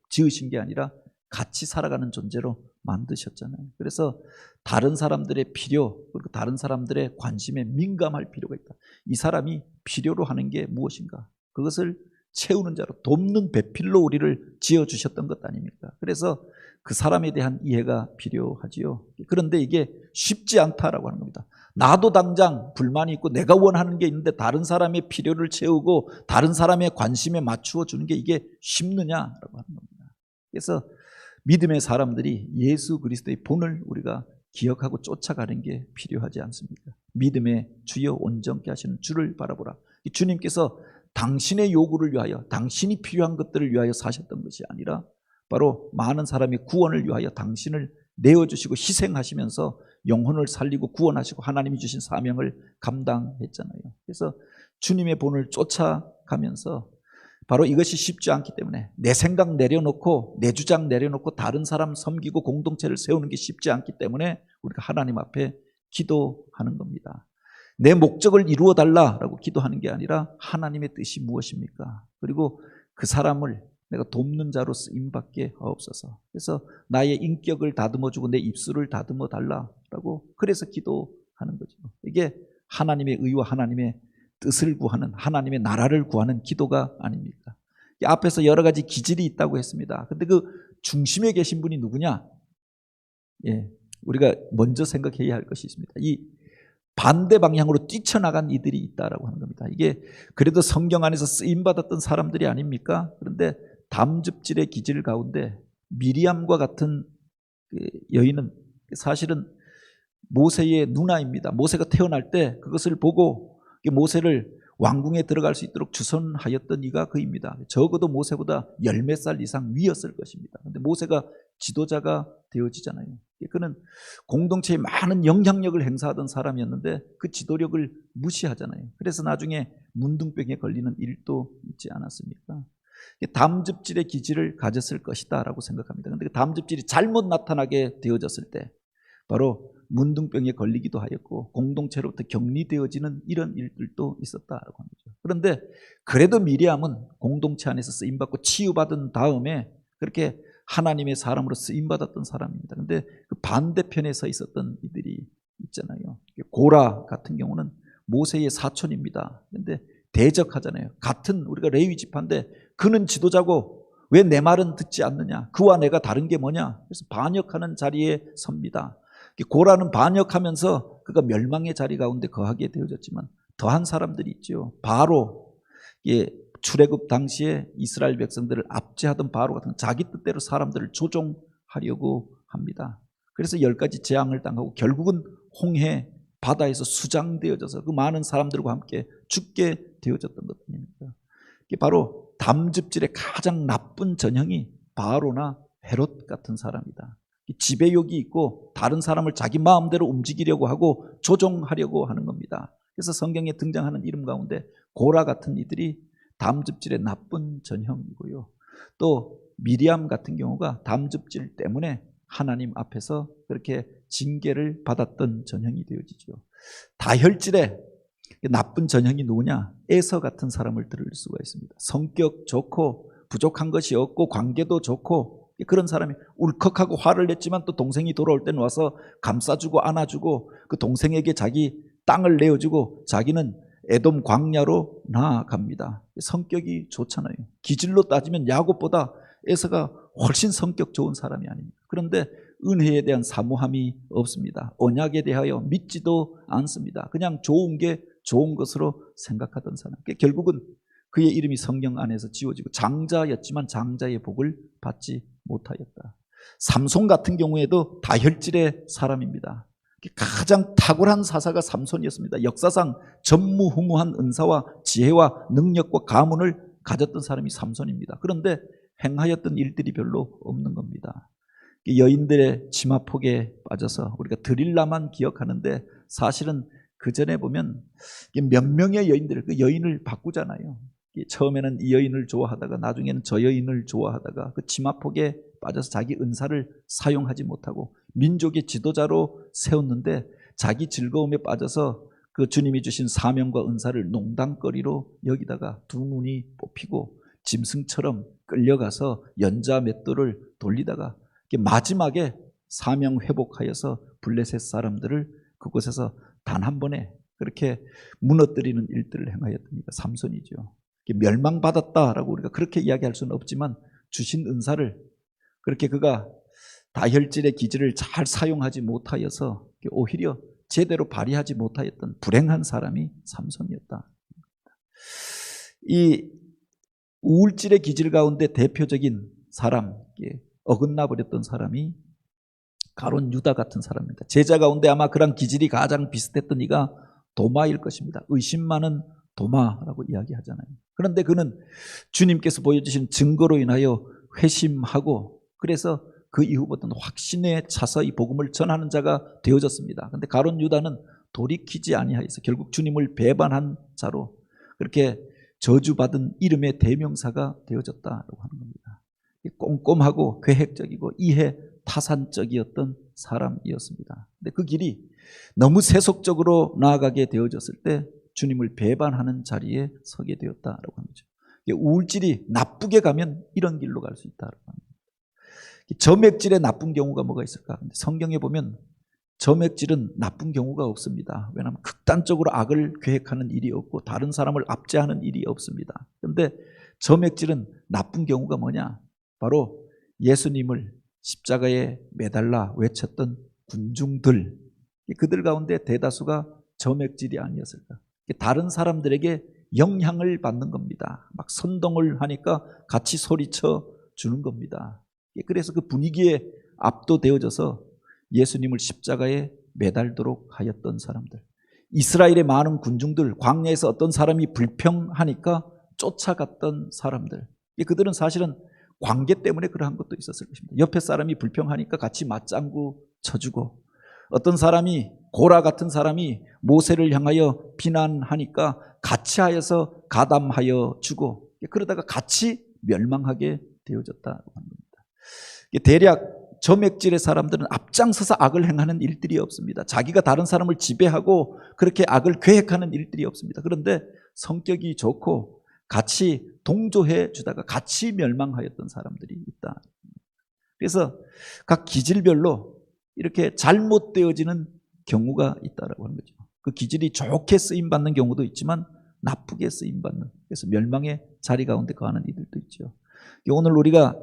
지으신 게 아니라 같이 살아가는 존재로 만드셨잖아요. 그래서 다른 사람들의 필요 그리고 다른 사람들의 관심에 민감할 필요가 있다. 이 사람이 필요로 하는 게 무엇인가? 그것을 채우는 자로 돕는 배필로 우리를 지어주셨던 것 아닙니까? 그래서 그 사람에 대한 이해가 필요하지요. 그런데 이게 쉽지 않다라고 하는 겁니다. 나도 당장 불만이 있고 내가 원하는 게 있는데 다른 사람의 필요를 채우고 다른 사람의 관심에 맞추어 주는 게 이게 쉽느냐라고 하는 겁니다. 그래서 믿음의 사람들이 예수 그리스도의 본을 우리가 기억하고 쫓아가는 게 필요하지 않습니까? 믿음의 주여 온전케 하시는 주를 바라보라. 주님께서 당신의 요구를 위하여 당신이 필요한 것들을 위하여 사셨던 것이 아니라 바로 많은 사람의 구원을 위하여 당신을 내어주시고 희생하시면서 영혼을 살리고 구원하시고 하나님이 주신 사명을 감당했잖아요. 그래서 주님의 본을 쫓아가면서 바로 이것이 쉽지 않기 때문에 내 생각 내려놓고 내 주장 내려놓고 다른 사람 섬기고 공동체를 세우는 게 쉽지 않기 때문에 우리가 하나님 앞에 기도하는 겁니다. 내 목적을 이루어 달라라고 기도하는 게 아니라 하나님의 뜻이 무엇입니까? 그리고 그 사람을 내가 돕는 자로 쓰임받게 하옵소서. 그래서 나의 인격을 다듬어주고 내 입술을 다듬어 달라라고 그래서 기도하는 거죠. 이게 하나님의 의와 하나님의 뜻을 구하는 하나님의 나라를 구하는 기도가 아닙니까? 앞에서 여러 가지 기질이 있다고 했습니다. 근데 그 중심에 계신 분이 누구냐? 우리가 먼저 생각해야 할 것이 있습니다. 이 반대 방향으로 뛰쳐나간 이들이 있다라고 하는 겁니다. 이게 그래도 성경 안에서 쓰임받았던 사람들이 아닙니까? 그런데 담즙질의 기질 가운데 미리암과 같은 그 여인은 사실은 모세의 누나입니다. 모세가 태어날 때 그것을 보고 모세를 왕궁에 들어갈 수 있도록 주선하였던 이가 그입니다. 적어도 모세보다 10몇 살 이상 위였을 것입니다. 그런데 모세가 지도자가 되어지잖아요. 그는 공동체에 많은 영향력을 행사하던 사람이었는데 그 지도력을 무시하잖아요. 그래서 나중에 문둥병에 걸리는 일도 있지 않았습니까? 담즙질의 기질을 가졌을 것이다 라고 생각합니다. 그런데 그 담즙질이 잘못 나타나게 되어졌을 때 바로 문둥병에 걸리기도 하였고 공동체로부터 격리되어지는 이런 일들도 있었다라고 합니다. 그런데 그래도 미리암은 공동체 안에서 쓰임받고 치유받은 다음에 그렇게 하나님의 사람으로 쓰임받았던 사람입니다. 그런데 그 반대편에 서 있었던 이들이 있잖아요. 고라 같은 경우는 모세의 사촌입니다. 그런데 대적하잖아요. 같은 우리가 레위 지파인데 그는 지도자고 왜 내 말은 듣지 않느냐? 그와 내가 다른 게 뭐냐? 그래서 반역하는 자리에 섭니다. 고라는 반역하면서 그가 멸망의 자리 가운데 거하게 되어졌지만 더한 사람들이 있죠. 바로 출애굽 당시에 이스라엘 백성들을 압제하던 바로 같은 자기 뜻대로 사람들을 조종하려고 합니다. 그래서 10가지 재앙을 당하고 결국은 홍해 바다에서 수장되어져서 그 많은 사람들과 함께 죽게 되어졌던 것 아닙니까? 이게 바로 담즙질의 가장 나쁜 전형이 바로나 헤롯 같은 사람이다. 지배욕이 있고 다른 사람을 자기 마음대로 움직이려고 하고 조종하려고 하는 겁니다. 그래서 성경에 등장하는 이름 가운데 고라 같은 이들이 담즙질의 나쁜 전형이고요. 또 미리암 같은 경우가 담즙질 때문에 하나님 앞에서 그렇게 징계를 받았던 전형이 되어지죠. 다혈질의 나쁜 전형이 누구냐? 에서 같은 사람을 들을 수가 있습니다. 성격 좋고 부족한 것이 없고 관계도 좋고 그런 사람이 울컥하고 화를 냈지만 또 동생이 돌아올 때는 와서 감싸주고 안아주고 그 동생에게 자기 땅을 내어주고 자기는 에돔 광야로 나아갑니다. 성격이 좋잖아요. 기질로 따지면 야곱보다 에서가 훨씬 성격 좋은 사람이 아닙니다. 그런데 은혜에 대한 사모함이 없습니다. 언약에 대하여 믿지도 않습니다. 그냥 좋은 게 좋은 것으로 생각하던 사람. 결국은 그의 이름이 성경 안에서 지워지고 장자였지만 장자의 복을 받지 못하였다. 삼손 같은 경우에도 다혈질의 사람입니다. 가장 탁월한 사사가 삼손이었습니다. 역사상 전무후무한 은사와 지혜와 능력과 가문을 가졌던 사람이 삼손입니다. 그런데 행하였던 일들이 별로 없는 겁니다. 여인들의 치마폭에 빠져서 우리가 드릴라만 기억하는데 사실은 그 전에 보면 몇 명의 여인들, 그 여인을 바꾸잖아요. 처음에는 이 여인을 좋아하다가 나중에는 저 여인을 좋아하다가 그 치마폭에 빠져서 자기 은사를 사용하지 못하고 민족의 지도자로 세웠는데 자기 즐거움에 빠져서 그 주님이 주신 사명과 은사를 농담거리로 여기다가 두 눈이 뽑히고 짐승처럼 끌려가서 연자 맷돌을 돌리다가 마지막에 사명 회복하여서 블레셋 사람들을 그곳에서 단 한 번에 그렇게 무너뜨리는 일들을 행하였던 이가 삼손이죠. 멸망받았다라고 우리가 그렇게 이야기할 수는 없지만 주신 은사를 그렇게 그가 다혈질의 기질을 잘 사용하지 못하여서 오히려 제대로 발휘하지 못하였던 불행한 사람이 삼손이었다. 이 우울질의 기질 가운데 대표적인 사람, 어긋나 버렸던 사람이 가론 유다 같은 사람입니다. 제자 가운데 아마 그런 기질이 가장 비슷했던 이가 도마일 것입니다. 의심 많은 도마라고 이야기하잖아요. 그런데 그는 주님께서 보여주신 증거로 인하여 회심하고 그래서 그 이후부터는 확신에 차서 이 복음을 전하는 자가 되어졌습니다. 그런데 가론 유다는 돌이키지 아니하여서 결국 주님을 배반한 자로 그렇게 저주받은 이름의 대명사가 되어졌다고 하는 겁니다. 꼼꼼하고 계획적이고 이해 타산적이었던 사람이었습니다. 근데 그 길이 너무 세속적으로 나아가게 되어졌을 때 주님을 배반하는 자리에 서게 되었다라고 합니다. 우울질이 나쁘게 가면 이런 길로 갈 수 있다라고 합니다. 점액질의 나쁜 경우가 뭐가 있을까? 성경에 보면 점액질은 나쁜 경우가 없습니다. 왜냐하면 극단적으로 악을 계획하는 일이 없고 다른 사람을 압제하는 일이 없습니다. 그런데 점액질은 나쁜 경우가 뭐냐? 바로 예수님을 십자가에 매달라 외쳤던 군중들, 그들 가운데 대다수가 점액질이 아니었을까? 다른 사람들에게 영향을 받는 겁니다. 막 선동을 하니까 같이 소리쳐 주는 겁니다. 그래서 그 분위기에 압도되어져서 예수님을 십자가에 매달도록 하였던 사람들, 이스라엘의 많은 군중들, 광야에서 어떤 사람이 불평하니까 쫓아갔던 사람들, 그들은 사실은 관계 때문에 그러한 것도 있었을 것입니다. 옆에 사람이 불평하니까 같이 맞장구 쳐주고, 어떤 사람이, 고라 같은 사람이 모세를 향하여 비난하니까 같이 하여서 가담하여 주고, 그러다가 같이 멸망하게 되어졌다고 합니다. 대략 저맥질의 사람들은 앞장서서 악을 행하는 일들이 없습니다. 자기가 다른 사람을 지배하고 그렇게 악을 계획하는 일들이 없습니다. 그런데 성격이 좋고 같이 동조해 주다가 같이 멸망하였던 사람들이 있다. 그래서 각 기질별로 이렇게 잘못되어지는 경우가 있다라고 하는 거죠. 그 기질이 좋게 쓰임받는 경우도 있지만 나쁘게 쓰임받는, 그래서 멸망의 자리 가운데 거하는 이들도 있죠. 오늘 우리가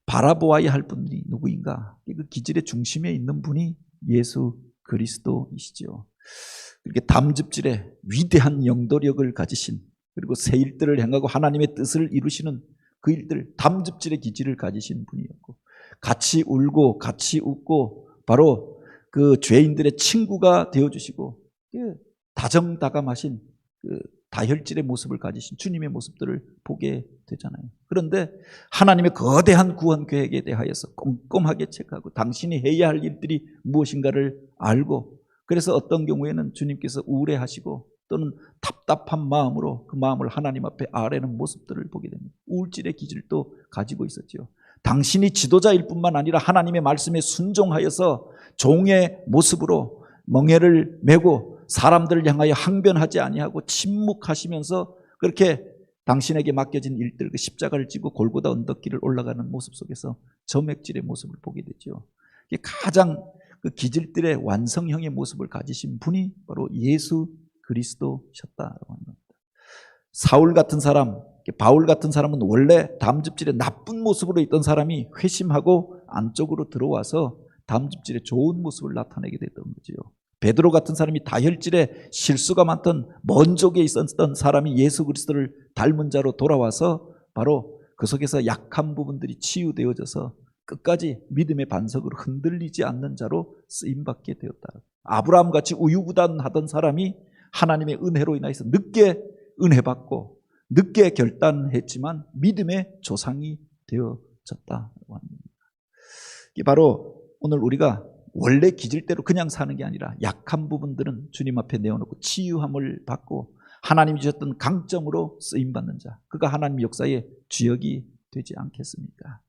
바라보아야 할 분이 누구인가? 그 기질의 중심에 있는 분이 예수 그리스도이시죠. 이렇게 담즙질에 위대한 영도력을 가지신, 그리고 새 일들을 행하고 하나님의 뜻을 이루시는 그 일들, 담즙질의 기질을 가지신 분이었고, 같이 울고 같이 웃고 바로 그 죄인들의 친구가 되어주시고 다정다감하신 그 다혈질의 모습을 가지신 주님의 모습들을 보게 되잖아요. 그런데 하나님의 거대한 구원 계획에 대하여서 꼼꼼하게 체크하고 당신이 해야 할 일들이 무엇인가를 알고, 그래서 어떤 경우에는 주님께서 우울해하시고 또는 답답한 마음으로 그 마음을 하나님 앞에 아뢰는 모습들을 보게 됩니다. 우울질의 기질도 가지고 있었죠. 당신이 지도자일 뿐만 아니라 하나님의 말씀에 순종하여서 종의 모습으로 멍에를 메고 사람들을 향하여 항변하지 아니하고 침묵하시면서 그렇게 당신에게 맡겨진 일들, 그 십자가를 지고 골고다 언덕길을 올라가는 모습 속에서 저맥질의 모습을 보게 되죠. 가장 그 기질들의 완성형의 모습을 가지신 분이 바로 예수 그리스도셨다라고 합니다. 사울 같은 사람, 바울 같은 사람은 원래 담즙질의 나쁜 모습으로 있던 사람이 회심하고 안쪽으로 들어와서 담즙질의 좋은 모습을 나타내게 됐던 거죠. 베드로 같은 사람이 다혈질의 실수가 많던 먼 쪽에 있었던 사람이 예수 그리스도를 닮은 자로 돌아와서 바로 그 속에서 약한 부분들이 치유되어져서 끝까지 믿음의 반석으로 흔들리지 않는 자로 쓰임받게 되었다. 아브라함같이 우유부단하던 사람이 하나님의 은혜로 인해서 늦게 은혜받고 늦게 결단했지만 믿음의 조상이 되어졌다고 합니다. 이게 바로 오늘 우리가 원래 기질대로 그냥 사는 게 아니라 약한 부분들은 주님 앞에 내어놓고 치유함을 받고 하나님이 주셨던 강점으로 쓰임받는 자, 그가 하나님 역사의 주역이 되지 않겠습니까?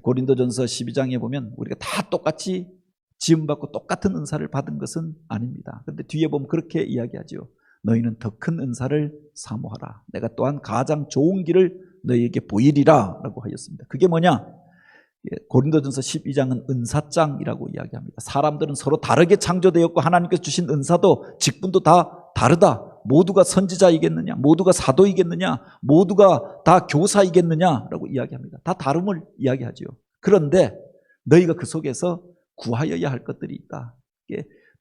고린도전서 12장에 보면 우리가 다 똑같이 지음받고 똑같은 은사를 받은 것은 아닙니다. 그런데 뒤에 보면 그렇게 이야기하죠. 너희는 더 큰 은사를 사모하라. 내가 또한 가장 좋은 길을 너희에게 보이리라 라고 하였습니다. 그게 뭐냐? 고린도전서 12장은 은사장이라고 이야기합니다. 사람들은 서로 다르게 창조되었고 하나님께서 주신 은사도 직분도 다 다르다. 모두가 선지자이겠느냐? 모두가 사도이겠느냐? 모두가 다 교사이겠느냐라고 이야기합니다. 다 다름을 이야기하죠. 그런데 너희가 그 속에서 구하여야 할 것들이 있다.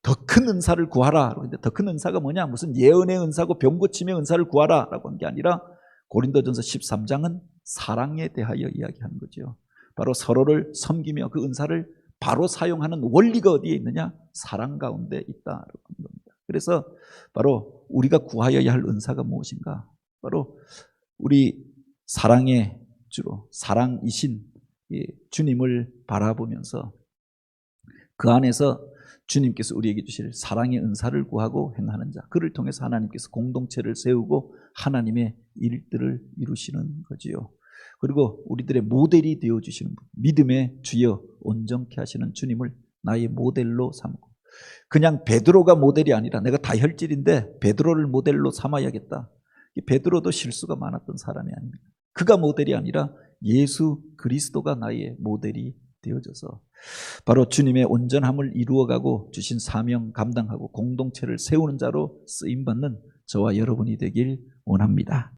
더 큰 은사를 구하라. 그런데 더 큰 은사가 뭐냐? 무슨 예언의 은사고 병 고침의 은사를 구하라라고 한 게 아니라 고린도전서 13장은 사랑에 대하여 이야기하는 거죠. 바로 서로를 섬기며 그 은사를 바로 사용하는 원리가 어디에 있느냐? 사랑 가운데 있다라고 하는 겁니다. 그래서 바로 우리가 구하여야 할 은사가 무엇인가? 바로 우리 사랑의 주로 사랑이신 주님을 바라보면서 그 안에서 주님께서 우리에게 주실 사랑의 은사를 구하고 행하는 자, 그를 통해서 하나님께서 공동체를 세우고 하나님의 일들을 이루시는 거지요. 그리고 우리들의 모델이 되어주시는 분, 믿음의 주여 온전케 하시는 주님을 나의 모델로 삼고, 그냥 베드로가 모델이 아니라 내가 다혈질인데 베드로를 모델로 삼아야겠다. 베드로도 실수가 많았던 사람이 아닙니다. 그가 모델이 아니라 예수 그리스도가 나의 모델이 되어져서 바로 주님의 온전함을 이루어가고 주신 사명 감당하고 공동체를 세우는 자로 쓰임받는 저와 여러분이 되길 원합니다.